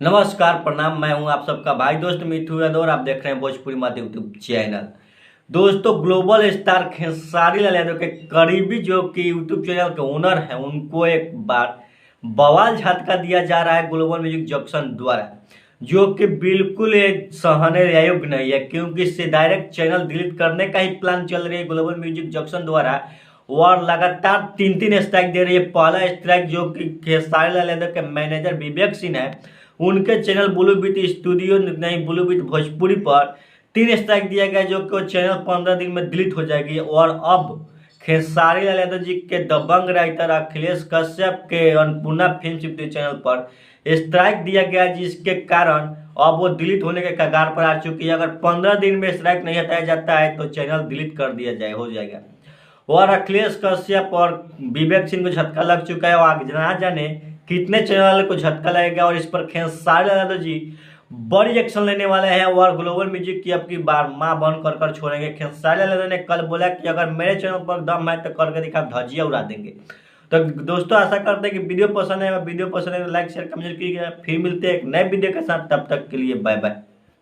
नमस्कार प्रणाम। मैं हूं आप सबका भाई दोस्त मिठू यादव और आप देख रहे हैं भोजपुरी माते यूट्यूब चैनल। दोस्तों, ग्लोबल स्टार खेसारी लाल यादव के करीबी जो कि यूट्यूब चैनल के ओनर हैं, उनको एक बार बवाल झटका दिया जा रहा है ग्लोबल म्यूजिक जंक्शन द्वारा, जो कि बिल्कुल एक सहने योग्य नहीं है, क्योंकि इससे डायरेक्ट चैनल डिलीट करने का ही प्लान चल रही है ग्लोबल म्यूजिक जंक्शन द्वारा। और लगातार तीन तीन स्ट्राइक दे रही है। पहला स्ट्राइक जो कि खेसारी लाल यादव के मैनेजर विवेक सिंह है, उनके चैनल ब्लू बीट स्टूडियो नहीं ब्लू बीट भोजपुरी पर तीन स्ट्राइक दिया गया, जो कि वो चैनल 15 दिन में डिलीट हो जाएगी। और अब खेसारी लाल यादव जी के दबंग राइटर अखिलेश कश्यप के अन्नपूर्णा फिल्म यूट्यूब चैनल पर स्ट्राइक दिया गया, जिसके कारण अब वो डिलीट होने के कगार पर आ चुकी है। अगर 15 दिन में स्ट्राइक नहीं हटाया जाता है तो चैनल डिलीट कर दिया हो जाएगा। और अखिलेश कश्यप और विवेक सिंह को झटका लग चुका है। और आगे ना जाने कितने चैनल वाले को झटका लगेगा और इस पर खेसारी लाल यादव जी बड़ी एक्शन लेने वाले हैं और ग्लोबल म्यूजिक की अब की बार मां बन कर छोड़ेंगे। खेसारी लाल यादव ने कल बोला कि अगर मेरे चैनल पर दम है तो करके दिखा, धजिया उड़ा देंगे। तो दोस्तों, आशा करते हैं कि वीडियो पसंद है। वीडियो पसंद है तो लाइक शेयर कमेंट कीजिएगा। फिर मिलते हैं एक नए वीडियो के साथ, तब तक के लिए बाय बाय।